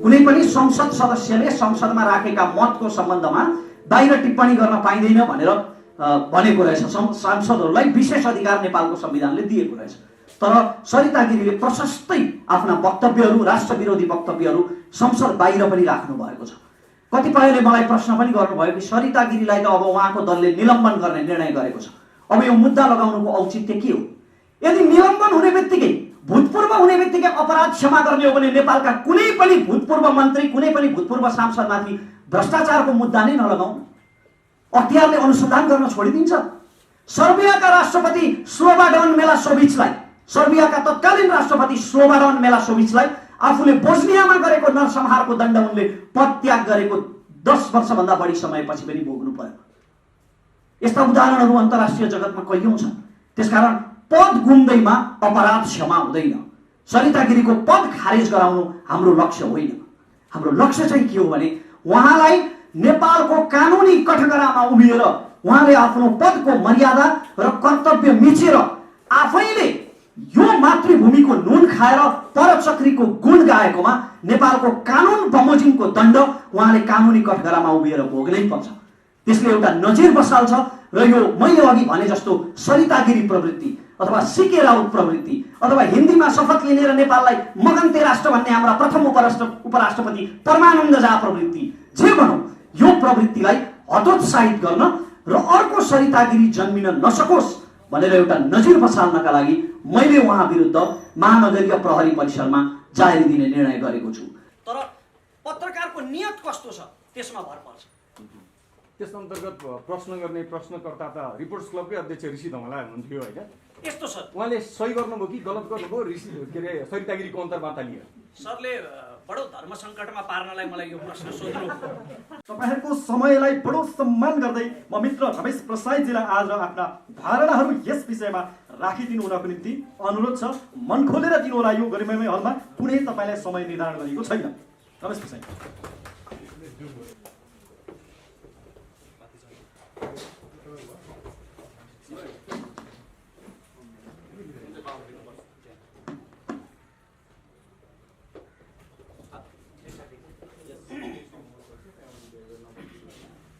कुनै पनि संसद सदस्यले संसदमा राखेका मतको सम्बन्धमा बाहिर टिप्पणी गर्न पाइँदैन भनेर भनेको रहेछ। सांसदहरूलाई विशेष अधिकार नेपालको संविधानले दिएको रहेछ। तर सरिता गिरीले प्रशस्तै आफ्ना वक्तव्यहरू, राष्ट्र विरोधी वक्तव्यहरू संसद बाहिर पनि राख्नु भएको छ। कतिपयले मलाई प्रश्न पनि गर्नुभयो कि सरिता गिरीलाई त अब उहाँको दलले निलम्बन गर्ने निर्णय गरेको छ, अब यो मुद्दा लगाउनुको औचित्य के हो? यदि निलम्बन हुने बित्तिकै, भूतपूर्व हुने बित्तिकै अपराध क्षमा गर्ने हो भने नेपालका कुनै पनि भूतपूर्व मन्त्री, कुनै पनि भूतपूर्व सांसदमाथि भ्रष्टाचारको मुद्दा नै नलगाउनु। अख्तियारले अनुसन्धान गर्न छोडिदिन्छ। सर्बियाका राष्ट्रपति स्लोबाडन मिलोसेभिचलाई, सर्बियाका तत्कालीन राष्ट्रपति स्लोबाडन मिलोसेभिचलाई आफूले बोस्नियामा गरेको नरसंहारको दण्ड उनले पदत्याग गरेको 10 वर्षभन्दा बढी समयपछि पनि भोग्नु पर्यो। यस्ता उदाहरणहरू अन्तर्राष्ट्रिय जगतमा कैयौं छन्। त्यसकारण पद गुम्दैमा अपराध क्षमा हुँदैन। सरिता गिरीको पद खारेज गराउनु हाम्रो लक्ष्य होइन। हाम्रो लक्ष्य चाहिँ के हो भने उहाँलाई नेपालको कानुनी कठघरामा उभिएर उहाँले आफ्नो पदको मर्यादा र कर्तव्य मिचेर आफैले यो मातृभूमिको नुन खाएर परचक्रीको गुण गाएकोमा नेपालको कानुन बमोजिमको दण्ड उहाँले कानुनी कठघरामा उभिएर भोग्नै पर्छ। त्यसले एउटा नजिर बसाल्छ र यो मैले अघि भने जस्तो सरिता गिरी प्रवृत्ति अथवा सीके राउत प्रवृत्ति अथवा हिन्दीमा शपथ लिने र नेपाललाई मगन्ते राष्ट्र भन्ने हाम्रा प्रथम उपराष्ट्रपति परमानन्द झा प्रवृत्ति, जे भनौँ, यो प्रवृत्तिलाई हतोत्साहित गर्न र अर्को सरिता गिरी जन्मिन नसकोस् भनेर एउटा नजिर बसाल्नका लागि मैले उहाँ विरुद्ध महानगरीय प्रहरी परिसरमा जारी दिने निर्णय गरेको छु। तर पत्रकारको नियत कस्तो छ त्यसमा भर पर्छ। त्यस अन्तर्गत प्रश्न गर्ने प्रश्नकर्ता त रिपोर्टर्स क्लबकै अध्यक्ष ऋषि धमला हुनुहुन्थ्यो होइन? यस्तो छ, उहाँले सही गर्नुभयो कि गलत गर्नुभयो? ऋषि के अरे सरिता गिरीको अन्तर्वार्ता लियो सरले बडो धर्म सङ्कटमा पार्नलाई मलाई यो प्रश्न सोध्नु। तपाईहरुको समयलाई बडो सम्मान गर्दै म मित्र रमेश प्रसाईजीलाई आज आफ्ना धारणाहरू यस विषयमा राखिदिनु हुनको निम्ति अनुरोध छ। मन खोलेर दिनु होला यो गरिमामय हलमा, कुनै तपाईलाई समय निर्धारण गरिएको छैन। रमेश प्रसाई।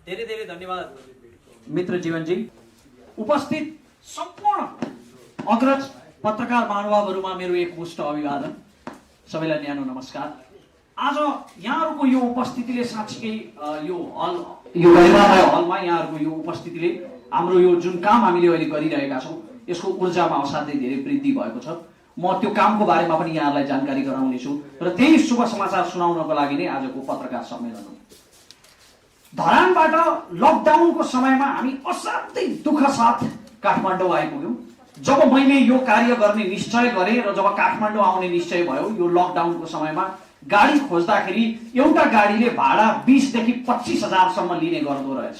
धेरै धेरै धन्यवाद मित्र जीवनजी। उपस्थित सम्पूर्ण अग्रज पत्रकार महानुभावहरूमा मेरो एकमुष्ट अभिवादन, सबैलाई न्यानो नमस्कार। आज यहाँहरूको यो उपस्थितिले साँच्चीकै यो गरिमामय हलमा यहाँहरूको यो उपस्थितिले हाम्रो यो जुन काम हामीले अहिले गरिरहेका छौँ यसको ऊर्जामा असाध्यै धेरै वृद्धि भएको छ। म त्यो कामको बारेमा पनि यहाँहरूलाई जानकारी गराउनेछु र त्यही शुभ समाचार सुनाउनको लागि नै आजको पत्रकार सम्मेलन हो। धरानबाट लकडाउनको समयमा हामी असाध्यै दुःख साथ काठमाडौँ आइपुग्यौँ। जब मैले यो कार्य गर्ने निश्चय गरेँ र जब काठमाडौँ आउने निश्चय भयो, यो लकडाउनको समयमा गाडी खोज्दाखेरि एउटा गाडीले भाडा 20 देखि 25 हजारसम्म लिने गर्दो रहेछ।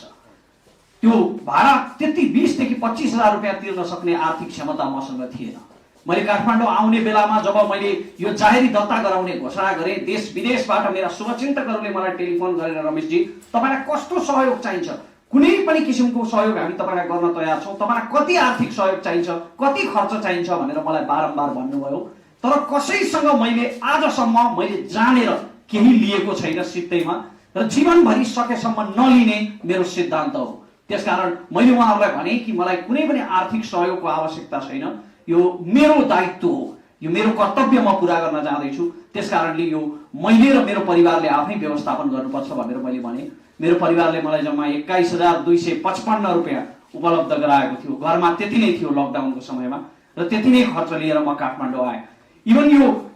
त्यो भाडा त्यति 20 देखि 25 हजार रुपियाँ तिर्न सक्ने आर्थिक क्षमता मसँग थिएन। मैले काठमाडौँ आउने बेलामा जब मैले यो जाहेरी दत्ता गराउने घोषणा गरेँ, देश विदेशबाट मेरा शुभचिन्तकहरूले मलाई टेलिफोन गरेर रमेशजी तपाईँलाई कस्तो सहयोग चाहिन्छ, कुनै पनि किसिमको सहयोग हामी तपाईँलाई गर्न तयार छौँ, तपाईँलाई कति आर्थिक सहयोग चाहिन्छ, कति खर्च चाहिन्छ भनेर मलाई बारम्बार भन्नुभयो। तर कसैसँग मैले आजसम्म मैले जानेर केही लिएको छैन सित्तैमा, र जीवनभरि सकेसम्म नलिने मेरो सिद्धान्त हो। त्यसकारण मैले उहाँहरूलाई भने कि मलाई कुनै पनि आर्थिक सहयोगको आवश्यकता छैन, यो मेरो दायित्व हो, यो मेरो कर्तव्य म पुरा गर्न जाँदैछु। त्यसकारणले यो मैले र मेरो परिवारले आफै व्यवस्थापन गर्नुपर्छ भनेर मैले भने। मेरो परिवारले मलाई जम्मा 21,255 रुपियाँ उपलब्ध गराएको थियो। घरमा त्यति नै थियो लकडाउनको समयमा, र त्यति नै खर्च लिएर म काठमाडौँ आएँ। इभन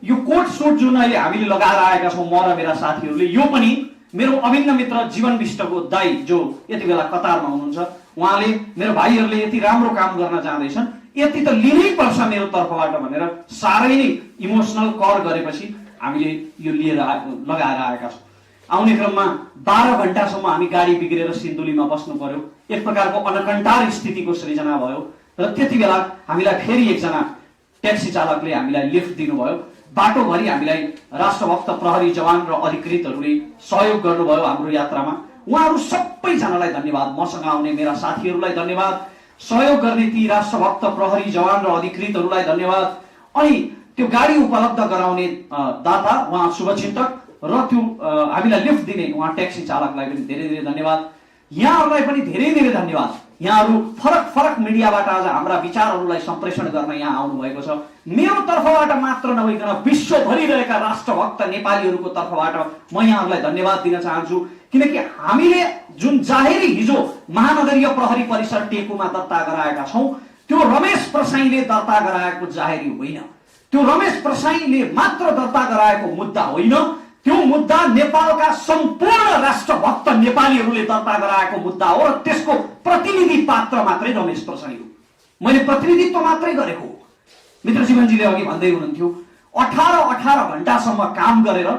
यो कोट सुट जुन अहिले हामीले लगाएर आएका छौँ म र मेरा साथीहरूले, यो पनि मेरो अभिन्न मित्र जीवन विष्टको दाई जो यति बेला कतारमा हुनुहुन्छ, उहाँले मेरो भाइहरूले यति राम्रो काम गर्न जाँदैछन्, यति त लिनै पर्छ मेरो तर्फबाट भनेर साह्रै नै इमोसनल कर गरेपछि हामीले यो लिएर लगाएर आएका छौँ। आउने क्रममा 12 घण्टासम्म हामी गाडी बिग्रेर सिन्धुलीमा बस्नु पर्यो। एक प्रकारको अनकन्टार स्थितिको सृजना भयो र त्यति बेला हामीलाई फेरि एकजना ट्याक्सी चालकले हामीलाई लिफ्ट दिनुभयो। बाटोभरि हामीलाई राष्ट्रभक्त प्रहरी जवान र अधिकृतहरूले सहयोग गर्नुभयो हाम्रो यात्रामा। उहाँहरू सबैजनालाई धन्यवाद, मसँग आउने मेरा साथीहरूलाई धन्यवाद, सहयोग गर्ने ती राष्ट्रभक्त प्रहरी जवान र अधिकृतहरूलाई धन्यवाद। अनि त्यो गाडी उपलब्ध गराउने दाता उहाँ शुभचिन्तक र त्यो हामीलाई लिफ्ट दिने उहाँ ट्याक्सी चालकलाई पनि धेरै धेरै धन्यवाद। यहाँहरूलाई पनि धेरै धेरै धन्यवाद। यहाँहरू फरक फरक मिडियाबाट आज हाम्रा विचारहरूलाई सम्प्रेषण गर्न यहाँ आउनुभएको छ। मेरो तर्फबाट मात्र नभइकन विश्वभरि रहेका राष्ट्रभक्त नेपालीहरूको तर्फबाट म यहाँहरूलाई धन्यवाद दिन चाहन्छु, किनकि हामीले जुन जाहेरी हिजो महानगरीय प्रहरी परिसर टेकुमा दर्ता गराएका छौँ त्यो रमेश प्रसाईले दर्ता गराएको जाहेरी होइन, त्यो रमेश प्रसाईले मात्र दर्ता गराएको मुद्दा होइन, त्यो मुद्दा नेपालका सम्पूर्ण राष्ट्रभक्त नेपालीहरूले दर्ता गराएको मुद्दा हो र त्यसको प्रतिनिधि पात्र मात्रै रमेश प्रसाई हो। मैले प्रतिनिधित्व मात्रै गरेको हो। मित्र जीवनजीले अघि भन्दै हुनुहुन्थ्यो 18 घण्टासम्म काम गरेर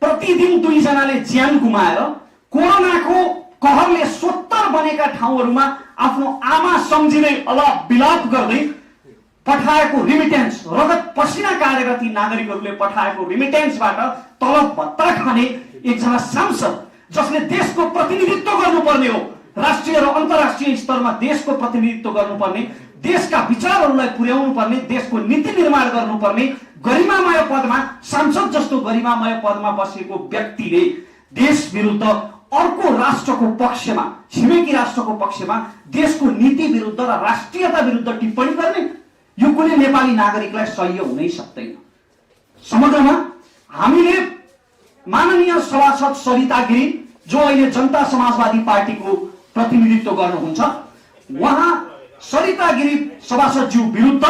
प्रतिदिन 2 जनाले ज्यान गुमाएर कोरोनाको कहरले सोत्तर बनेका ठाउँहरूमा आफ्नो आमा सम्झिँदै अलाप बिलाप गर्दै पठाएको रिमिटेन्स, रगत पसिना काटेर ती नागरिकहरूले पठाएको रिमिटेन्सबाट तलब भत्ता खाने एकजना सांसद जसले देशको प्रतिनिधित्व गर्नुपर्ने हो, राष्ट्रिय र अन्तर्राष्ट्रिय स्तरमा देशको प्रतिनिधित्व गर्नुपर्ने, देशका विचारहरूलाई पुर्याउनु पर्ने, देशको नीति निर्माण गर्नुपर्ने गरिमामय पदमा सांसद जस्तो गरिमामय पदमा बसेको व्यक्तिले देश विरुद्ध अर्को राष्ट्रको पक्षमा, छिमेकी राष्ट्रको पक्षमा देशको नीति विरुद्ध र राष्ट्रियता विरुद्ध टिप्पणी गर्ने यो कुनै नेपाली नागरिकलाई सह्य हुनै सक्दैन। समग्रमा हामीले माननीय सभासद सरिता गिरी जो अहिले जनता समाजवादी पार्टीको प्रतिनिधित्व गर्नुहुन्छ, उहाँ सरिता गिरी सभासदज्यू विरुद्ध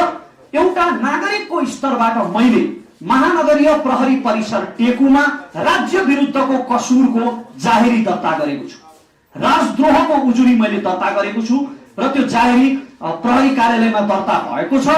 एउटा नागरिकको स्तरबाट मैले महानगरीय प्रहरी परिसर टेकुमा राज्य विरुद्धको कसुरको जाहेरी दर्ता गरेको छु। राजद्रोहको उजुरी मैले दर्ता गरेको छु र त्यो जाहेरी प्रहरी कार्यालयमा दर्ता भएको छ।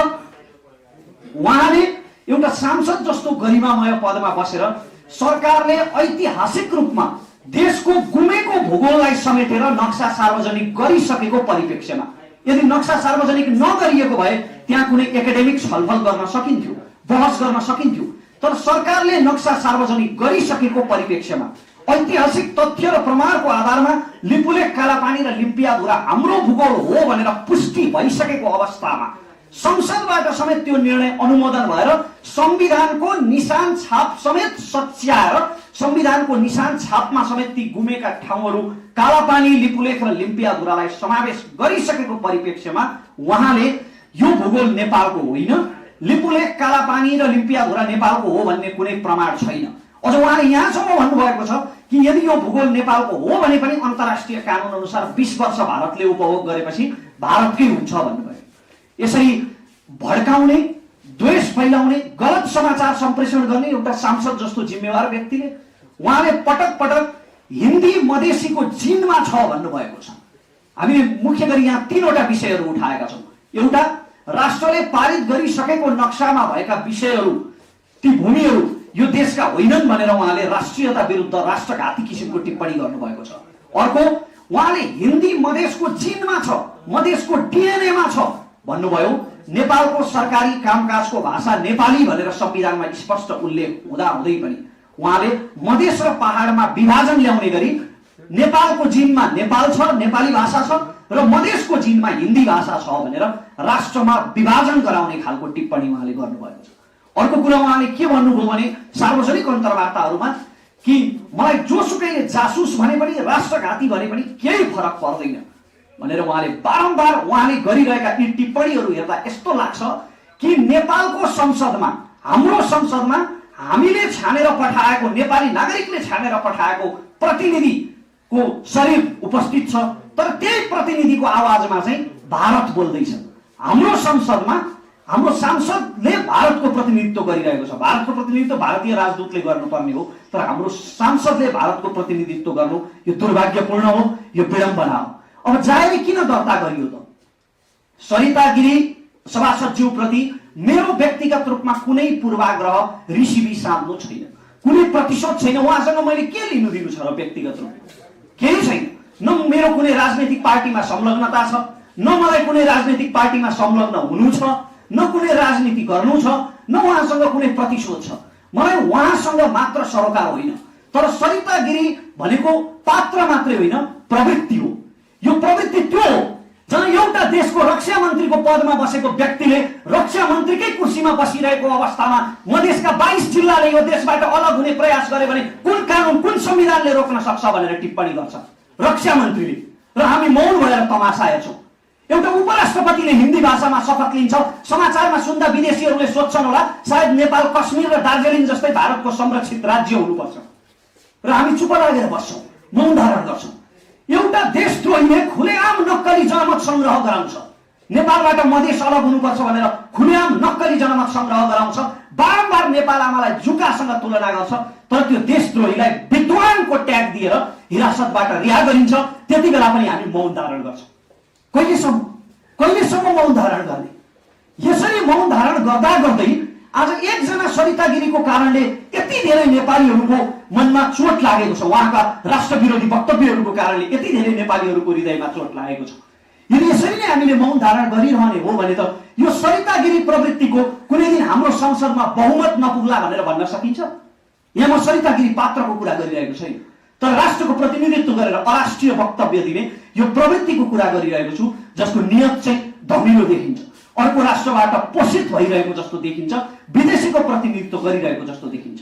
उहाँले एउटा सांसद जस्तो गरिमामय पदमा बसेर सरकारले ऐतिहासिक रूपमा देशको गुमेको भूगोललाई समेटेर नक्सा सार्वजनिक गरिसकेको परिप्रेक्ष्यमा यदि नक्सा सार्वजनिक नगरिएको भए त्यहाँ कुनै एकाडेमिक छलफल गर्न सकिन्थ्यो, बहस गर्न सकिन्थ्यो, तर सरकारले नक्सा सार्वजनिक गरिसकेको परिप्रेक्ष्यमा ऐतिहासिक तथ्य र प्रमाणको आधारमा लिपुलेख, कालापानी र लिम्पियाधुरा हाम्रो भूगोल हो भनेर पुष्टि भइसकेको अवस्थामा संसदबाट समेत त्यो निर्णय अनुमोदन भएर संविधानको निशान छाप समेत सच्याएर संविधानको निशान छापमा समेत ती गुमेका ठाउँहरू कालापानी, लिपुलेख र लिम्पियाधुरालाई समावेश गरिसकेको परिप्रेक्ष्यमा उहाँले यो भूगोल नेपालको होइन, लिपुलेख, कालापानी र लिम्पियाधुरा नेपालको हो भन्ने कुनै प्रमाण छैन। अझ उहाँले यहाँसम्म भन्नुभएको छ कि यदि यो भूगोल नेपालको हो भने पनि अन्तर्राष्ट्रिय कानुन अनुसार 20 वर्ष भारतले उपभोग गरेपछि भारतकै हुन्छ भन्नुभयो। यसरी भड्काउने, द्वेष फैलाउने, गलत समाचार सम्प्रेषण गर्ने एउटा सांसद जस्तो जिम्मेवार व्यक्तिले उहाँले पटक पटक हिन्दी मधेसीको जिनमा छ भन्नुभएको छ। हामीले मुख्य गरी यहाँ 3वटा विषयहरू उठाएका छौँ। एउटा, राष्ट्रले पारित गरिसकेको नक्सामा भएका विषयहरू, ती भूमिहरू यो देशका होइनन् भनेर उहाँले राष्ट्रियता विरुद्ध राष्ट्रघाती किसिमको टिप्पणी गर्नुभएको छ। अर्को, उहाँले हिन्दी मधेसको जिनमा छ, मधेसको डिएनएमा छ भन्नुभयो। नेपालको सरकारी कामकाजको भाषा नेपाली भनेर संविधानमा स्पष्ट उल्लेख हुँदाहुँदै पनि उहाँले मधेस र पहाडमा विभाजन ल्याउने गरी नेपालको जिनमा नेपाल छ, नेपाली भाषा छ र मधेसको जिनमा हिन्दी भाषा छ भनेर राष्ट्रमा विभाजन गराउने खालको टिप्पणी उहाँले गर्नुभएको छ। अर्को कुरा उहाँले के भन्नुभयो भने सार्वजनिक अन्तर्वार्ताहरूमा कि मलाई जोसुकैले जासुस भने पनि राष्ट्रघाती भने पनि केही फरक पर्दैन भनेर उहाँले बारम्बार उहाँले गरिरहेका यी टिप्पणीहरू हेर्दा यस्तो लाग्छ कि नेपालको संसदमा, हाम्रो संसदमा हामीले छानेर पठाएको, नेपाली नागरिकले छानेर पठाएको प्रतिनिधिको शरीर उपस्थित छ, तर त्यही प्रतिनिधिको आवाजमा चाहिँ भारत बोल्दैछ। हाम्रो संसदमा हाम्रो सांसदले भारतको प्रतिनिधित्व गरिरहेको छ। भारतको प्रतिनिधित्व भारतीय राजदूतले गर्नुपर्ने हो, तर हाम्रो सांसदले भारतको प्रतिनिधित्व गर्नु यो दुर्भाग्यपूर्ण हो, यो विडम्बना हो। अब जाहेरी किन दर्ता गरियो त? सरिता गिरी सभासदज्यू प्रति मेरो व्यक्तिगत रूपमा कुनै पूर्वाग्रह, रिसिभी साध्नु छैन, कुनै प्रतिशोध छैन। उहाँसँग मैले के लिनु दिनु छ र व्यक्तिगत रूपमा केही छैन। न मेरो कुनै राजनैतिक पार्टीमा संलग्नता छ, न मलाई कुनै राजनैतिक पार्टीमा संलग्न हुनु छ, न कुनै राजनीति गर्नु छ, न उहाँसँग कुनै प्रतिशोध छ। मलाई उहाँसँग मात्र सरोकार होइन, तर सरिता गिरी भनेको पात्र मात्रै होइन, प्रवृत्ति हो। यो प्रवृत्ति त्यो हो जहाँ एउटा देशको रक्षा मन्त्रीको पदमा बसेको व्यक्तिले रक्षा मन्त्रीकै कुर्सीमा बसिरहेको अवस्थामा मधेसका 22 जिल्लाले यो देशबाट अलग हुने प्रयास गरे भने कुन कानुन कुन संविधानले रोक्न सक्छ भनेर टिप्पणी गर्छ रक्षा मन्त्रीले, र हामी मौन भएर तमासा हेर्छौँ। एउटा उपराष्ट्रपतिले हिन्दी भाषामा शपथ लिन्छ, समाचारमा सुन्दा विदेशीहरूले सोध्छन् होला सायद नेपाल कश्मीर र दार्जिलिङ जस्तै भारतको संरक्षित राज्य हुनुपर्छ, र हामी चुप लागेर बस्छौँ, मौन धारण गर्छौँ। एउटा देशद्रोहीले खुलेआम नक्कली जनमत संग्रह गराउँछ, नेपालबाट मधेस अलग हुनुपर्छ भनेर खुलेआम नक्कली जनमत संग्रह गराउँछ, बारम्बार नेपाल आमालाई जुकासँग तुलना गर्छ, तर त्यो देशद्रोहीलाई विद्वानको ट्याग दिएर हिरासतबाट रिहा गरिन्छ। त्यति बेला पनि हामी मौन धारण गर्छौँ। कहिलेसम्म मौन धारण गर्ने? यसरी मौन धारण गर्दा गर्दै आज एकजना सरिता गिरीको कारणले यति धेरै नेपालीहरूको मनमा चोट लागेको छ, उहाँका राष्ट्रविरोधी वक्तव्यहरूको कारणले यति धेरै नेपालीहरूको हृदयमा चोट लागेको छ। यदि यसरी नै हामीले मौन धारण गरिरहने हो भने त यो सरिता गिरी प्रवृत्तिको कुनै दिन हाम्रो संसदमा बहुमत नपुग्ला भनेर भन्न सकिन्छ? यहाँ म सरिता गिरी पात्रको कुरा गरिरहेको छैन, तर राष्ट्रको प्रतिनिधित्व गरेर अराष्ट्रिय वक्तव्य दिने यो प्रवृत्तिको कुरा गरिरहेको छु, जसको नियत चाहिँ धमिलो देखिन्छ, अर्को राष्ट्रबाट पोषित भइरहेको जस्तो देखिन्छ, विदेशीको प्रतिनिधित्व गरिरहेको जस्तो देखिन्छ।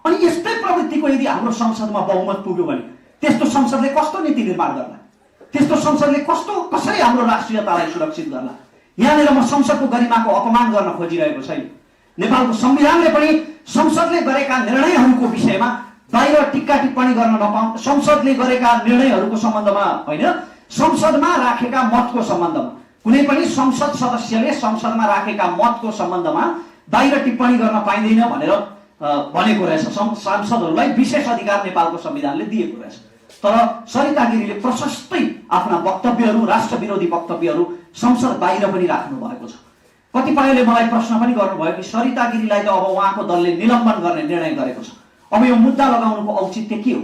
अनि यस्तै प्रवृत्तिको यदि हाम्रो संसदमा बहुमत पुग्यो भने त्यस्तो संसदले कस्तो नीति निर्माण गर्ला? त्यस्तो संसदले कसरी हाम्रो राष्ट्रियतालाई सुरक्षित गर्ला? यहाँनिर म संसदको गरिमाको अपमान गर्न खोजिरहेको छैन। नेपालको संविधानले पनि संसदले गरेका निर्णयहरूको विषयमा बाहिर टिक्का टिप्पणी गर्न नपाउ, संसदले गरेका निर्णयहरूको सम्बन्धमा होइन, संसदमा राखेका मतको सम्बन्धमा कुनै पनि संसद सदस्यले संसदमा राखेका मतको सम्बन्धमा बाहिर टिप्पणी गर्न पाइँदैन भनेर भनेको रहेछ। सांसदहरूलाई विशेष अधिकार नेपालको संविधानले दिएको रहेछ। तर सरिता गिरीले प्रशस्तै आफ्ना वक्तव्यहरू, राष्ट्र विरोधी वक्तव्यहरू संसद बाहिर पनि राख्नु भएको छ। कतिपयले मलाई प्रश्न पनि गर्नुभयो कि सरिता गिरीलाई त अब उहाँको दलले निलम्बन गर्ने निर्णय गरेको छ, अब यो मुद्दा लगाउनुको औचित्य के हो?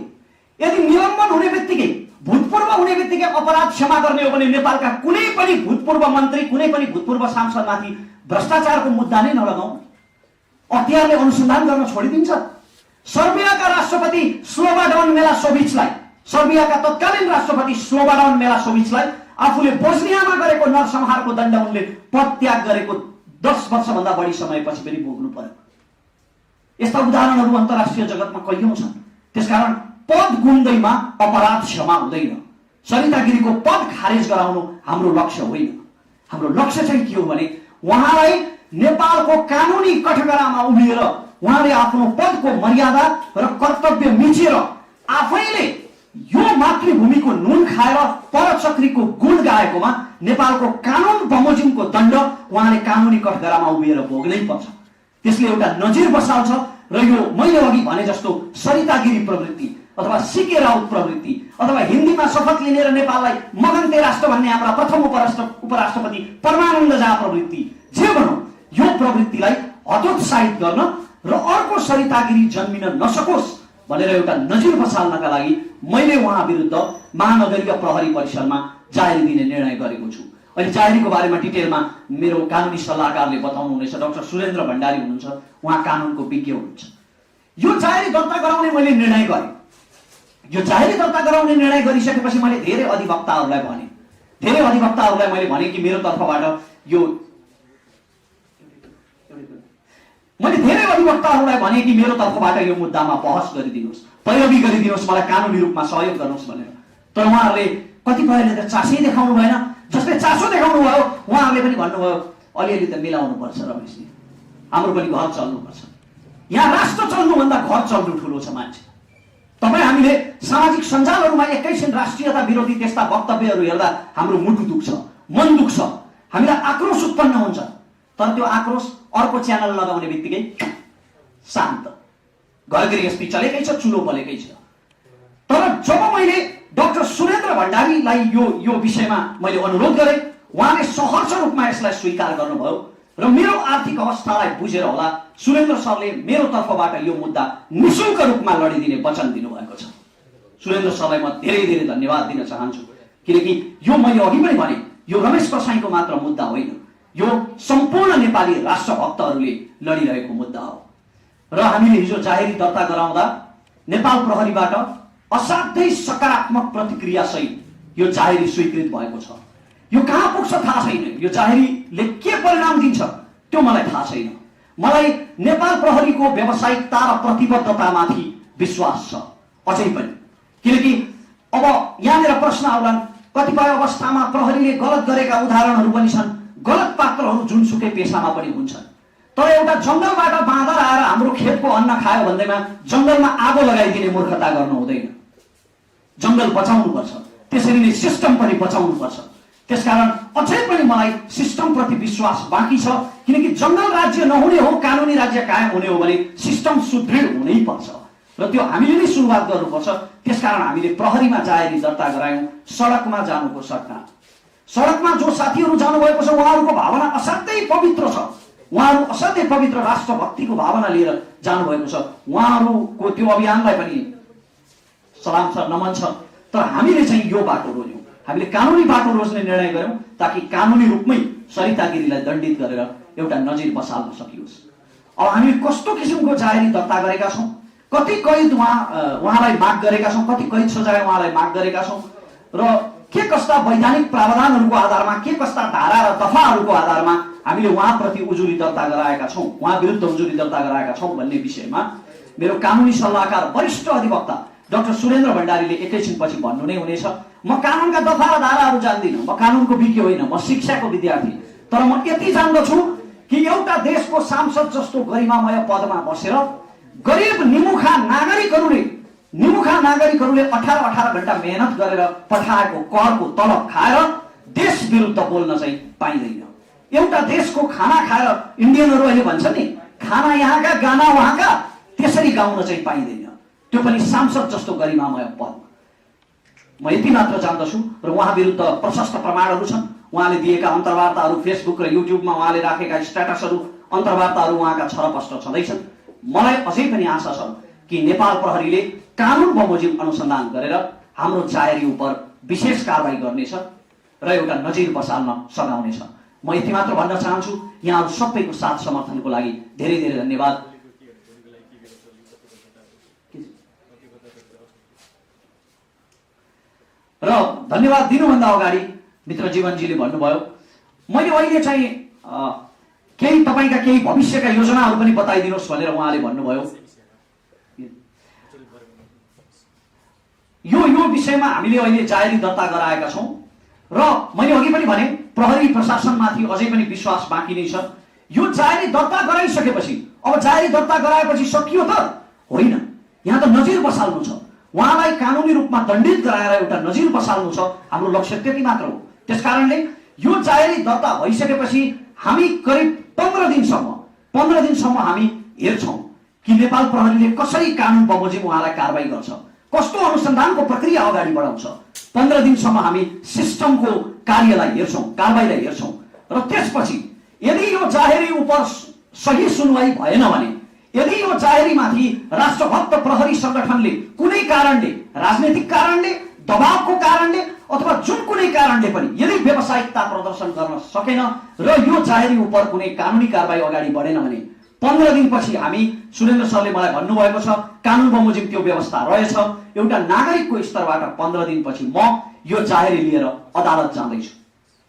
यदि निलम्बन हुने बित्तिकै, भूतपूर्व हुने बित्तिकै अपराध क्षमा गर्ने हो भने नेपालका कुनै पनि भूतपूर्व मन्त्री, कुनै पनि भूतपूर्व सांसदमाथि भ्रष्टाचारको मुद्दा नै नलगाउँ, अख्तियारले अनुसन्धान गर्न छोडिदिन्छ। सर्बियाका राष्ट्रपति स्लोबाडन मिलोसेभिचलाई, सर्बियाका तत्कालीन राष्ट्रपति स्लोबाडन मिलोसेभिचलाई आफूले बोस्नियामा गरेको नरसंहारको दण्ड उनले पदत्याग गरेको 10 वर्षभन्दा बढी समयपछि पनि भोग्नु पर्यो। यस्ता उदाहरणहरू अन्तर्राष्ट्रिय जगतमा कैयौं छन्। त्यसकारण पद गुन्दैमा अपराध क्षमा हुँदैन। सरिता गिरीको पद खारेज गराउनु हाम्रो लक्ष्य होइन। हाम्रो लक्ष्य चाहिँ के हो भने उहाँलाई नेपालको कानुनी कठघरामा उभिएर उहाँले आफ्नो पदको मर्यादा र कर्तव्य मिचेर आफैले यो मातृभूमिको नुन खाएर परचक्रीको गुण गाएकोमा नेपालको कानुन बमोजिमको दण्ड उहाँले कानुनी कठघरामा उभिएर भोग्नै पर्छ। त्यसले एउटा नजिर बसाल्छ र यो मैले अघि भने जस्तो सरिता गिरी प्रवृत्ति अथवा सीके राउत प्रवृत्ति अथवा हिन्दीमा शपथ लिने र नेपाललाई मगन्ते राष्ट्र भन्ने हाम्रा प्रथम उपराष्ट्रपति परमानन्द झा प्रवृत्ति, जे भनौँ, यो प्रवृत्तिलाई हतोत्साहित गर्न र अर्को सरिता गिरी जन्मिन नसकोस् भनेर एउटा नजिर बसाल्नका लागि मैले उहाँ विरुद्ध महानगरीय प्रहरी परिसरमा जाहेरी दिने निर्णय गरेको छु। अहिले जाहेरीको बारेमा डिटेलमा मेरो कानुनी सल्लाहकारले बताउनुहुनेछ, डाक्टर सुरेन्द्र भण्डारी हुनुहुन्छ, उहाँ कानुनको विज्ञ हुनुहुन्छ। यो जाहेरी दर्ता गराउने मैले निर्णय गरेँ। यो जाहेरी दर्ता गराउने निर्णय गरिसकेपछि मैले धेरै अधिवक्ताहरूलाई मैले भने कि मेरो तर्फबाट यो मुद्दामा बहस गरिदिनुहोस्, पैरवी गरिदिनुहोस्, मलाई कानुनी रूपमा सहयोग गर्नुहोस् भनेर। तर उहाँहरूले कतिपयले त चासै देखाउनु भएन। जसले चासो देखाउनु भयो उहाँहरूले पनि भन्नुभयो अलिअलि त मिलाउनु पर्छ रमेशजी, हाम्रो पनि घर चल्नुपर्छ। यहाँ राष्ट्र चल्नुभन्दा घर चल्नु ठुलो छ मान्छे। तपाईँ हामीले सामाजिक सञ्जालहरूमा एकैछिन राष्ट्रियता विरोधी त्यस्ता वक्तव्यहरू हेर्दा हाम्रो मुटु दुख्छ, मन दुख्छ, हामीलाई आक्रोश उत्पन्न हुन्छ। तर त्यो आक्रोश अर्को च्यानल लगाउने बित्तिकै शान्त, घर गृहस्थी चलेकै छ, चुलो बलेकै छ। तर जब मैले डाक्टर सुरेन्द्र भण्डारीलाई यो विषयमा मैले अनुरोध गरेँ, उहाँले सहर्ष रूपमा यसलाई स्वीकार गर्नुभयो र मेरो आर्थिक अवस्थालाई बुझेर होला सुरेन्द्र सरले मेरो तर्फबाट यो मुद्दा निशुल्क रूपमा लडिदिने वचन दिनुभएको छ। सुरेन्द्र सरलाई म धेरै धेरै धन्यवाद दिन चाहन्छु, किनकि यो मैले अघि पनि भने यो रमेश प्रसाईको मात्र मुद्दा होइन, यो सम्पूर्ण नेपाली राष्ट्रभक्तहरूले लडिरहेको मुद्दा हो। र हामीले हिजो जाहेरी दर्ता गराउँदा नेपाल प्रहरीबाट असाध्यै सकारात्मक प्रतिक्रिया सहित यो जाहेरी स्वीकृत भएको छ। यो कहाँ पुग्छ थाहा छैन। यो जाहेरीले के परिणाम दिन्छ त्यो मलाई थाहा छैन। मलाई नेपाल प्रहरीको व्यावसायिकता र प्रतिबद्धतामाथि विश्वास छ अझै पनि। किनकि अब यहाँनिर प्रश्न आउलान्, कतिपय अवस्थामा प्रहरीले गलत गरेका उदाहरणहरू पनि छन्। गलत पात्रहरू जुनसुकै पेसामा पनि हुन्छन्। तर एउटा जङ्गलबाट बाँदर आएर हाम्रो खेतको अन्न खायो भन्दैमा जङ्गलमा आगो लगाइदिने मूर्खता गर्नु हुँदैन। जङ्गल बचाउनुपर्छ, त्यसरी नै सिस्टम पनि बचाउनुपर्छ। त्यसकारण अझै पनि मलाई सिस्टमप्रति विश्वास बाँकी छ। किनकि जङ्गल राज्य नहुने हो, कानुनी राज्य कायम हुने हो भने सिस्टम सुदृढ हुनै पर्छ र त्यो हामीले नै सुरुवात गर्नुपर्छ। त्यसकारण हामीले प्रहरीमा जाहेरी दर्ता गरायौँ। सडकमा जानुको सट्टा सडकमा जो साथीहरू जानुभएको छ उहाँहरूको भावना असाध्यै पवित्र छ। उहाँहरू असाध्यै पवित्र राष्ट्रभक्तिको भावना लिएर जानुभएको छ। उहाँहरूको त्यो अभियानलाई पनि सलाम छ, नमन छ। तर हामीले चाहिँ यो बाटो रोज्यौँ, हामीले कानुनी बाटो रोज्ने निर्णय गर्यौँ ताकि कानुनी रूपमै सरिता गिरीलाई दण्डित गरेर एउटा नजिर बसाल्न सकियोस्। अब हामी कस्तो किसिमको जाहेरी दर्ता गरेका छौँ, कति कैद उहाँलाई माग गरेका छौँ, कति कैद सजाय उहाँलाई माग गरेका छौँ र के कस्ता वैधानिक प्रावधानहरूको आधारमा, के कस्ता धारा र दफाहरूको आधारमा हामीले उहाँप्रति उजुरी दर्ता गराएका छौँ, उहाँ विरुद्ध उजुरी दर्ता गराएका छौँ भन्ने विषयमा मेरो कानुनी सल्लाहकार वरिष्ठ अधिवक्ता डाक्टर सुरेन्द्र भण्डारीले एकैछिनपछि भन्नु नै हुनेछ। म कानुनका दफा र धाराहरू जान्दिनँ, म कानुनको विज्ञ होइन, म शिक्षाको विद्यार्थी। तर म यति जान्दछु कि एउटा देशको सांसद जस्तो गरिमामय पदमा बसेर गरिब निमुखा नागरिकहरूले 18 घण्टा मेहनत गरेर पठाएको करको तलब खाएर देश विरुद्ध बोल्न चाहिँ पाइँदैन। एउटा देशको खाना खाएर इन्डियनहरू अहिले भन्छन् नि, खाना यहाँका गाना वहाँका, त्यसरी गाउन चाहिँ पाइँदैन, त्यो पनि सांसद जस्तो गरिमामय पद। म यति मात्र जान्दछु र उहाँ विरुद्ध प्रशस्त प्रमाणहरू छन्। उहाँले दिएका अन्तर्वार्ताहरू, फेसबुक र युट्युबमा उहाँले राखेका स्ट्याटसहरू, अन्तर्वार्ताहरू उहाँका छरपष्ट छँदैछन्। मलाई अझै पनि आशा छ कि नेपाल प्रहरीले कानुन बमोजिम अनुसन्धान गरेर हाम्रो जाहेरी उप विशेष कारबाही गर्नेछ र एउटा नजिर बसाल्न सघाउनेछ। म यति मात्र भन्न चाहन्छु। यहाँहरू सबैको साथ समर्थनको लागि धेरै धेरै धन्यवाद। र धन्यवाद दिनुभन्दा अगाडि मित्र जीवनजीले भन्नुभयो, मैले अहिले चाहिँ केही तपाईँका केही भविष्यका योजनाहरू पनि बताइदिनुहोस् भनेर उहाँले भन्नुभयो। यो विषयमा हामीले अहिले जाहेरी दर्ता गराएका छौँ र मैले अघि पनि भने प्रहरी प्रशासनमाथि अझै पनि विश्वास बाँकी नै छ। यो जाहेरी दर्ता गराइसकेपछि अब जाहेरी दर्ता गराएपछि सकियो त होइन, यहाँ त नजिर बसाल्नु छ। उहाँलाई कानुनी रूपमा दण्डित गराएर एउटा नजिर बसाल्नु छ। हाम्रो लक्ष्य त्यति मात्र हो। त्यसकारणले यो जाहेरी दर्ता भइसकेपछि हामी करिब 15 दिनसम्म हामी हेर्छौँ कि नेपाल प्रहरीले कसरी कानुन बमोजिम उहाँलाई कारबाही गर्छ, कस्तो अनुसन्धानको प्रक्रिया अगाडि बढाउँछ। 15 दिनसम्म हामी सिस्टमको कार्यलाई हेर्छौँ, कारबाहीलाई हेर्छौँ र त्यसपछि यदि यो जाहेरी उप सही सुनवाई भएन भने, यदि यो जाहेरीमाथि राष्ट्रभक्त प्रहरी संगठनले कुनै कारणले, राजनीतिक कारणले, दबावको कारणले अथवा जुन कुनै कारणले पनि यदि व्यावसायिकता प्रदर्शन गर्न सकेन र यो जाहेरी उप कुनै कानुनी कारबाही अगाडि बढेन भने 15 दिनपछि हामी, सुरेन्द्र सरले मलाई भन्नुभएको छ कानुन बमोजिम त्यो व्यवस्था रहेछ, एउटा नागरिकको स्तरबाट 15 दिनपछि म यो जाहेरी लिएर अदालत जाँदैछु।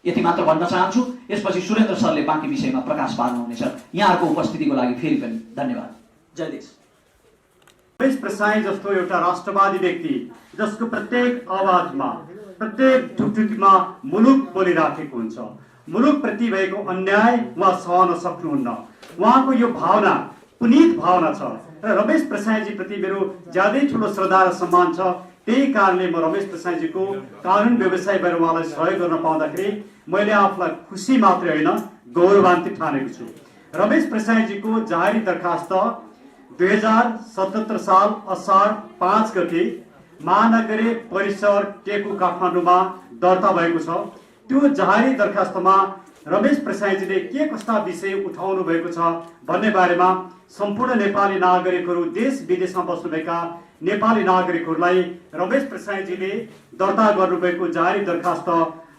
यति मात्र भन्न चाहन्छु। यसपछि सुरेन्द्र सरले बाँकी विषयमा प्रकाश पार्नुहुनेछ। यहाँहरूको उपस्थितिको लागि फेरि पनि धन्यवाद। जय देश। रमेश प्रसाई जस्तो एउटा राष्ट्रवादी व्यक्ति जसको प्रत्येक आवाजमा, प्रत्येक ढुकढुकीमा मुलुक बोलिराखेको हुन्छ, मुलुकप्रति भएको अन्याय उहाँ सहन सक्नुहुन्न। उहाँको यो भावना पुनीत भावना छ र रमेश प्रसाईजी प्रति मेरो ज्यादै ठुलो श्रद्धा र सम्मान छ। त्यही कारणले म रमेश प्रसाईजीको कानुन व्यवसाय भएर उहाँलाई सहयोग गर्न पाउँदाखेरि मैले आफूलाई खुसी मात्रै होइन, गौरवान्वित ठानेको छु। रमेश प्रसाईजीको जाहेरी दरखास्त 2077 साल असार 5 गते महानगरी परिसर टेकु काठमाडौँमा दर्ता भएको छ। त्यो जाहेरी दरखास्तमा रमेश प्रसाईजीले के कस्ता विषय उठाउनु भएको छ भन्ने बारेमा सम्पूर्ण नेपाली नागरिकहरू, देश विदेशमा बस्नुभएका नेपाली नागरिकहरूलाई रमेश प्रसाईजीले दर्ता गर्नुभएको जाहेरी दरखास्त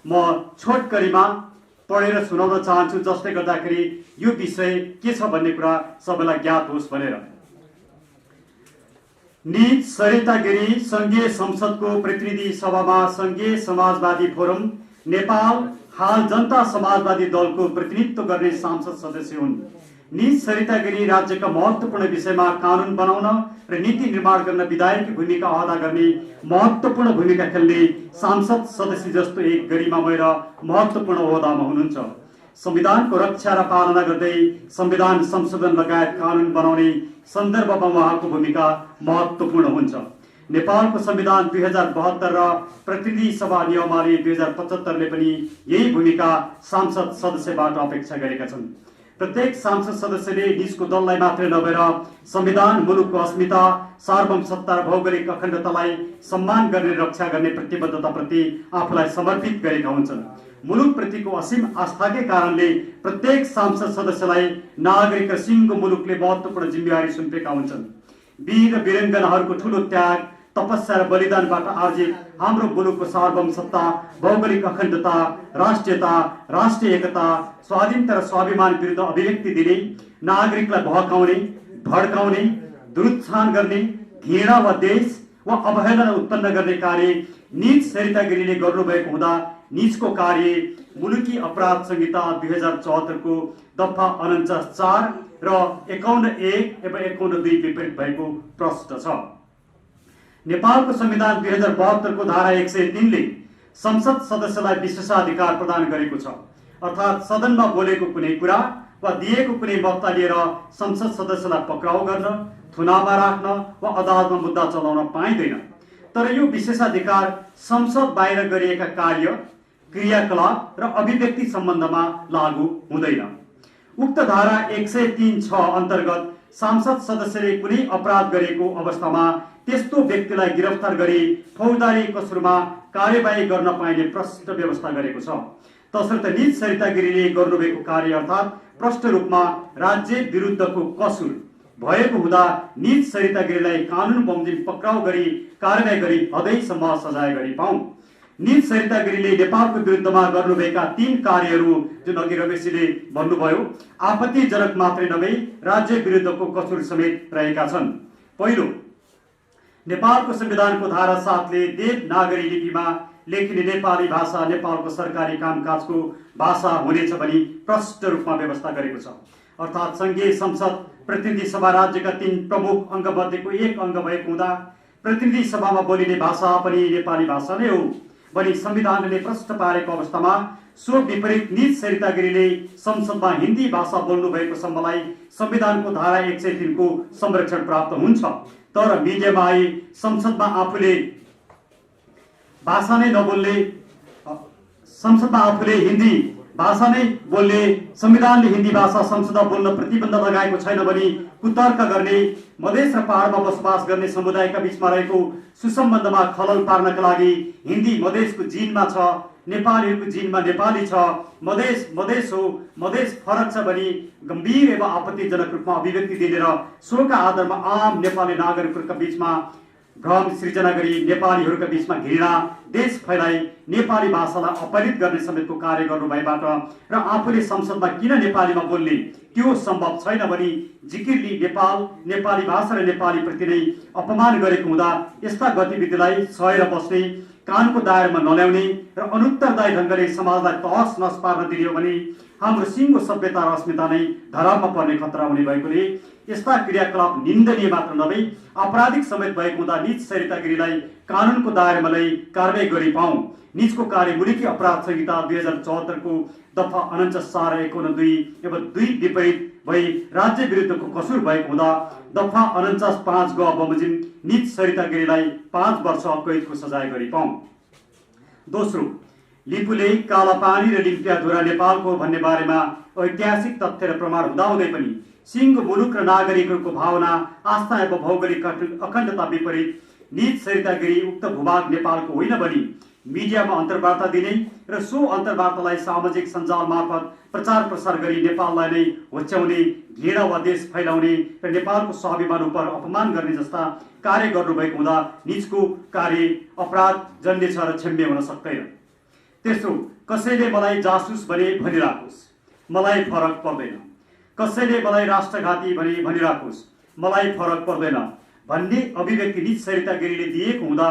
म छोटकरीमा पढेर सुनाउन चाहन्छु, जसले गर्दाखेरि यो विषय के छ भन्ने कुरा सबैलाई ज्ञात होस् भनेर। निज सरिता गिरी संघीय संसदको प्रतिनिधि सभामा संघीय समाजवादी फोरम नेपाल हाल जनता समाजवादी दलको प्रतिनिधित्व गर्ने सांसद सदस्य हुन्। निज सरिता गिरी राज्यका महत्त्वपूर्ण विषयमा कानुन बनाउन र नीति निर्माण गर्न विधायकी भूमिका अदा गर्ने महत्त्वपूर्ण भूमिका खेल्ने सांसद सदस्य जस्तो एक गरिमामय र महत्त्वपूर्ण ओहदामा हुनुहुन्छ। संविधानको रक्षा र पालना गर्दै संविधान संशोधन लगायत कानुन बनाउने सन्दर्भमा उहाँको भूमिका महत्त्वपूर्ण हुन्छ। नेपालको संविधान 2072 र प्रतिनिधि सभा नियमावली 2075ले पनि यही भूमिका सांसद सदस्यबाट अपेक्षा गरेका छन्। प्रत्येक सांसद सदस्यले निजको दललाई मात्रै नभएर संविधान, मुलुकको अस्मिता, सार्वभौमसत्ता र भौगोलिक अखण्डतालाई सम्मान गर्ने रक्षा गर्ने प्रतिबद्धताप्रति आफूलाई समर्पित गरेका हुन्छन्। मुलुकप्रतिको असीम आस्थाकै कारणले प्रत्येक सांसद सदस्यलाई नागरिक र सिङ्गो मुलुकले महत्त्वपूर्ण जिम्मेवारी सुम्पेका हुन्छन्। वीर र वीराङ्गनाहरूको ठूलो त्याग, तपस्या र बलिदानबाट आर्जित हाम्रो मुलुकको सार्वभौमसत्ता, भौगोलिक अखण्डता, राष्ट्रियता, राष्ट्रिय एकता, स्वाधीनता र स्वाभिमान विरुद्ध अभिव्यक्ति दिने, नागरिकलाई भड्काउने, दुरुत्साहन गर्ने, घृणा वा देश वा अवहेलना उत्पन्न गर्ने कार्य निज सरिता गिरीले गर्नुभएको हुँदा निजको कार्य मुलुकी अपराध संहिता 2074 को दफा 49(4) र 51(1) एवं 51(2) विपरीत भएको प्रश्न छ। नेपालको संविधान 2072 को धारा 103 ले संसद सदस्यलाई विशेषाधिकार प्रदान गरेको छ। अर्थात् सदनमा बोलेको कुनै कुरा वा दिएको कुनै वक्ता लिएर संसद सदस्यलाई पक्राउ गर्न, थुनामा राख्न वा अदालतमा मुद्दा चलाउन पाइँदैन। तर यो विशेषाधिकार संसद बाहिर गरिएका कार्य, क्रियाकलाप र अभिव्यक्ति सम्बन्धमा लागू हुँदैन। उक्त धारा 103(6) अन्तर्गत सांसद सदस्यले कुनै अपराध गरेको अवस्थामा त्यस्तो व्यक्तिलाई गिरफ्तार गरी फौजदारी कसुरमा कार्यवाही गर्न पाइने प्रष्ट व्यवस्था गरेको छ। तसर्थ निज सरिता गिरीले गर्नुभएको कार्य अर्थात् प्रष्ट रूपमा राज्य विरुद्धको कसुर भएको हुँदा निज सरिता गिरीलाई कानुन बमोजिम पक्राउ गरी कार्यवाही गरी हदैसम्म सजाय गरी पाउन्। निज सरिता गिरीले नेपालको विरुद्धमा गर्नुभएका 3 कार्यहरू जुन अघि रमेशजीले भन्नुभयो, आपत्तिजनक मात्रै नभई राज्य विरुद्धको कसुर समेत रहेका छन्। पहिलो, नेपालको संविधानको धारा 7 ले देवनागरी लिपिमा लेखिने नेपाली भाषा नेपालको सरकारी कामकाजको भाषा हुनेछ भनी प्रष्ट रूपमा व्यवस्था गरेको छ। अर्थात् संघीय संसद, प्रतिनिधि सभा राज्यका 3 प्रमुख अङ्ग मध्येको एक अङ्ग भएको हुँदा प्रतिनिधि सभामा बोलिने भाषा पनि नेपाली भाषा नै हो भनी संविधानले प्रष्ट पारेको अवस्थामा सो विपरीत निज सरिता गिरीले संसदमा हिन्दी भाषा बोल्नु भएको सम्मलाई संविधानको धारा 103 को संरक्षण प्राप्त हुन्छ। तर मिडियामा आई संसदमा आफूले भाषा नै नबोल्ने, संसदमा आफूले हिन्दी भाषा नै बोल्ने, संविधानले हिन्दी भाषा संसदमा बोल्न प्रतिबन्ध लगाएको छैन भनी कुतर्क गर्ने, मधेस र पहाडमा बसोबास गर्ने समुदायका बीचमा रहेको सुसम्बन्धमा खलल पार्नका लागि हिन्दी मधेसको जिनमा छ, नेपालीहरूको जिनमा नेपाली छ, मधेस हो, मधेस फरक छ भनी गम्भीर एवं आपत्तिजनक रूपमा अभिव्यक्ति दिने र सोका आधारमा आम नेपाली नागरिकहरूका बीचमा भ्रम सृजना गरी नेपालीहरूका बीचमा घृणा, देश फैलाई नेपाली भाषालाई अपहरित गर्ने समेतको कार्य गर्नुभएबाट र आफूले संसदमा किन नेपालीमा बोल्ने त्यो सम्भव छैन भनी जिकिरले नेपाली भाषा र नेपाली प्रति नै अपमान गरेको हुँदा यस्ता गतिविधिलाई सहेर बस्ने, कानको दायरामा नल्याउने र अनुत्तरदायी ढङ्गले समाजलाई तहस नहस पार्न दिने हो भने हाम्रो सिङ्गो सभ्यता र अस्मिता नै धरापमा पर्ने खतरा हुने भएकोले यस्ता क्रियाकलाप निन्दनीय मात्र नभई आपराधिक समेत भएको हुँदा निज सरिता गिरीलाई कानुनको दायरामा ल्याई कारबाही गरी पाऊँ। निजको कार्य मुलुकी अपराध संहिता 2074 को दफा 49(4) र 51(2) एवं 2 विपरीत भई राज्य विरुद्धको कसुर भएको हुँदा दफा 49(5) ग बमोजिम निज सरिता गिरीलाई 5 वर्ष कैदको सजाय गरी पाऊँ। दोस्रो, लिपुले कालापानी र लिम्पियाधुरा नेपालको भन्ने बारेमा ऐतिहासिक तथ्य र प्रमाण हुँदाहुँदै पनि सिङ्गो मुलुक र नागरिकहरूको भावना, आस्था एवं भौगोलिक अखण्डता विपरीत निज सरिता गिरी उक्त भूभाग नेपालको होइन भनी मिडियामा अन्तर्वार्ता दिने र सो अन्तर्वार्तालाई सामाजिक सञ्जाल मार्फत प्रचार प्रसार गरी नेपाललाई नै होच्याउने, घृणा वा देश फैलाउने र नेपालको स्वाभिमान उप अपमान गर्ने जस्ता कार्य गर्नुभएको हुँदा निजको कार्य अपराध जन्य छ र क्षम्य हुन सक्दैन। तेस्रो, कसैले मलाई जासुस भने भनिराखोस्, मलाई फरक पर्दैन। कसैले मलाई राष्ट्रघाती भने भनिराखोस्, मलाई फरक पर्दैन भन्ने अभिव्यक्ति निज सरिता गिरीले दिएको हुँदा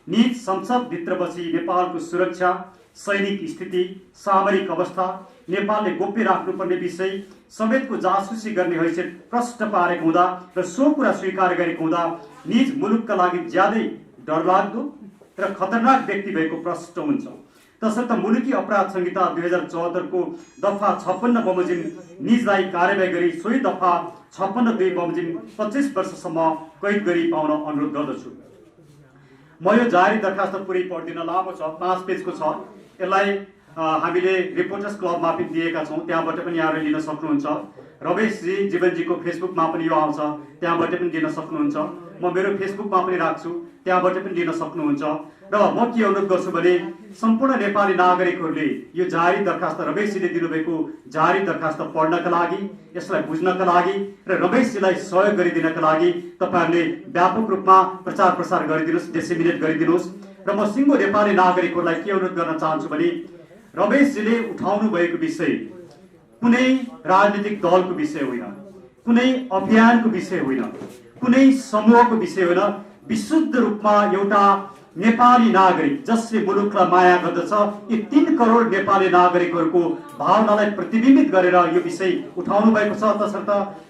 निज संसदभित्र बसी नेपालको सुरक्षा, सैनिक स्थिति, सामरिक अवस्था, नेपालले गोप्य राख्नुपर्ने विषय समेतको जासुसी गर्ने हैसियत प्रष्ट पारेको हुँदा र सो कुरा स्वीकार गरेको हुँदा निज मुलुकका लागि ज्यादै डरलाग्दो र खतरनाक व्यक्ति भएको प्रष्ट हुन्छ। तसर्थ मुलुकी अपराध संहिता 2074 को दफा 56 बमोजिम निजलाई कार्यवाही गरी सोही दफा 56(2) बमोजिम 25 वर्षसम्म कैद गरी पाउन अनुरोध गर्दछु। म यो जारी दरखास्त पुरै पढ्दिन, लामो छ, 5 पेजको छ। यसलाई हामीले रिपोर्टर्स क्लबमा पनि दिएका छौँ, त्यहाँबाट पनि यहाँहरू लिन सक्नुहुन्छ। रमेशजी जीवनजीको फेसबुकमा पनि यो आउँछ, त्यहाँबाट पनि लिन सक्नुहुन्छ। म मेरो फेसबुकमा पनि राख्छु, त्यहाँबाट पनि लिन सक्नुहुन्छ। र म के अनुरोध गर्छु भने सम्पूर्ण नेपाली नागरिकहरूले यो जारी दरखास्त, रमेशजीले दिनुभएको जारी दरखास्त पढ्नका लागि, यसलाई बुझ्नका लागि र रमेशजीलाई सहयोग गरिदिनका लागि तपाईँहरूले व्यापक रूपमा प्रचार प्रसार गरिदिनुहोस्, डिसेमिनेट गरिदिनुहोस्। र म सिङ्गो नेपाली नागरिकहरूलाई के अनुरोध गर्न चाहन्छु भने रमेशजीले उठाउनु भएको विषय कुनै राजनीतिक दलको विषय होइन, कुनै अभियानको विषय होइन, कुनै समूहको विषय होइन। विशुद्ध रूपमा एउटा नेपाली नागरिक जसले मुलुकलाई माया गर्दछ, यी 3 करोड नेपाली नागरिकहरूको भावनालाई प्रतिबिम्बित गरेर यो विषय उठाउनु भएको छ। तसर्थ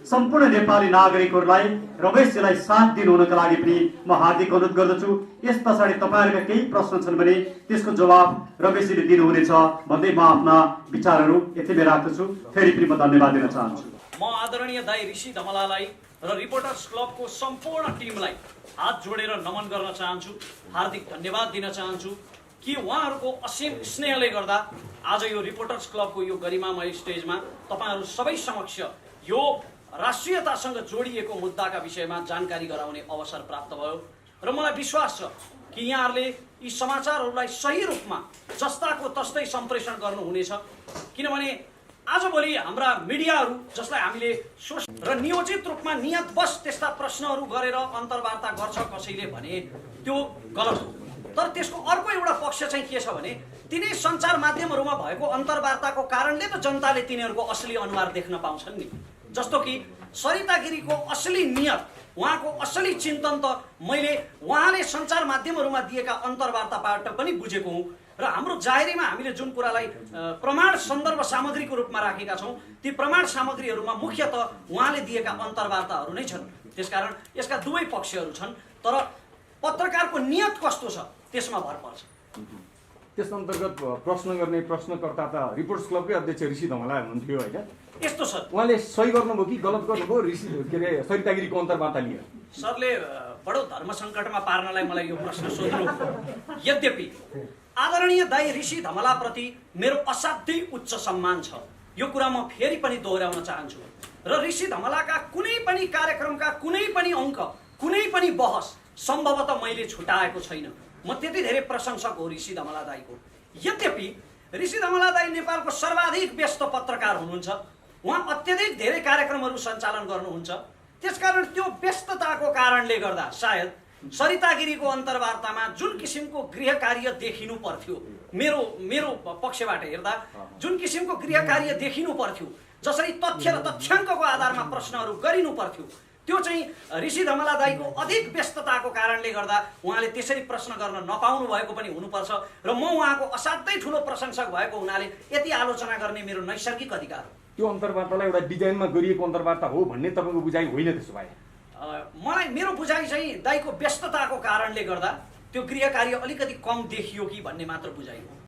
सम्पूर्ण नेपाली नागरिकहरूलाई रमेशजीलाई साथ दिनुहुनका लागि पनि म हार्दिक अनुरोध गर्दछु। यस पछाडि तपाईँहरूका केही प्रश्न छन् भने त्यसको जवाब रमेशजीले दिनुहुनेछ भन्दै म आफ्ना विचारहरू यतिमै राख्दछु। फेरि पनि म धन्यवाद दिन चाहन्छु। म आदरणीय दाइ ऋषि धमलालाई र रिपोर्टर्स क्लबको सम्पूर्ण टिमलाई हात जोडेर नमन गर्न चाहन्छु, हार्दिक धन्यवाद दिन चाहन्छु कि उहाँहरूको असीम स्नेहले गर्दा आज यो रिपोर्टर्स क्लबको यो गरिमामय स्टेजमा तपाईँहरू सबै समक्ष यो राष्ट्रियतासँग जोडिएको मुद्दाका विषयमा जानकारी गराउने अवसर प्राप्त भयो। र मलाई विश्वास छ कि यहाँहरूले यी समाचारहरूलाई सही रूपमा जस्ताको तस्तै सम्प्रेषण गर्नुहुनेछ, किनभने आजभोलि हाम्रा मिडियाहरू जसलाई हामीले र नियोजित रूपमा नियतवश त्यस्ता प्रश्नहरू गरेर अन्तर्वार्ता गर्छ कसैले भने त्यो गलत हो। तर त्यसको अर्को एउटा पक्ष चाहिँ के छ भने तिनै सञ्चार माध्यमहरूमा भएको अन्तर्वार्ताको कारणले त जनताले तिनीहरूको असली अनुहार देख्न पाउँछन् नि। जस्तो कि सरिता गिरीको असली नियत, उहाँको असली चिन्तन त मैले उहाँले सञ्चार माध्यमहरूमा दिएका अन्तर्वार्ताबाट पनि बुझेको हुँ। र हाम्रो जाहेरीमा हामीले जुन कुरालाई प्रमाण सन्दर्भ सामग्रीको रूपमा राखेका छौँ, ती प्रमाण सामग्रीहरूमा मुख्यतः उहाँले दिएका अन्तर्वार्ताहरू नै छन्। त्यसकारण यसका दुवै पक्षहरू छन्, तर पत्रकारको नियत कस्तो छ त्यसमा भर पर्छ। त्यस अन्तर्गत प्रश्न गर्ने प्रश्नकर्ता त रिपोर्टर्स क्लबकै अध्यक्ष ऋषि धमला हुनुहुन्थ्यो होइन? यस्तो छ, उहाँले सही गर्नुभयो कि गलत गर्नुभयो? ऋषि के अरे सरिता गिरीको अन्तर्वार्ता लिएर सरले बडो धर्म सङ्कटमा पार्नलाई मलाई यो प्रश्न सोध्नु। यद्यपि आदरणीय दाइ ऋषि धमलाप्रति मेरो असाध्यै उच्च सम्मान छ, यो कुरा म फेरि पनि दोहोऱ्याउन चाहन्छु। र ऋषि धमलाका कुनै पनि कार्यक्रमका कुनै पनि अङ्क, कुनै पनि बहस सम्भवतः मैले छुटाएको छैन। म त्यति धेरै प्रशंसक हो ऋषि धमला दाईको। यद्यपि ऋषि धमला दाई नेपालको सर्वाधिक व्यस्त पत्रकार हुनुहुन्छ, उहाँ अत्यधिक धेरै कार्यक्रमहरू सञ्चालन गर्नुहुन्छ। त्यसकारण त्यो व्यस्तताको कारणले गर्दा सायद सरिता गिरीको अन्तर्वार्तामा जुन किसिमको गृह कार्य देखिनु पर्थ्यो, मेरो पक्षबाट हेर्दा जुन किसिमको गृह कार्य देखिनु पर्थ्यो, जसरी तथ्य र तथ्याङ्कको आधारमा प्रश्नहरू गरिनु पर्थ्यो, त्यो चाहिँ ऋषि धमला दाईको अधिक व्यस्तताको कारणले गर्दा उहाँले त्यसरी प्रश्न गर्न नपाउनु भएको पनि हुनुपर्छ। र म उहाँको असाध्यै ठुलो प्रशंसक भएको हुनाले यति आलोचना गर्ने मेरो नैसर्गिक अधिकार हो। त्यो अन्तर्वार्तालाई एउटा डिजाइनमा गरिएको अन्तर्वार्ता हो भन्ने तपाईँको बुझाइ होइन? त्यसो भए मलाई मेरो बुझाइ चाहिँ दाईको व्यस्तताको कारणले गर्दा त्यो गृह कार्य अलिकति कम देखियो कि भन्ने मात्र बुझाइ हो।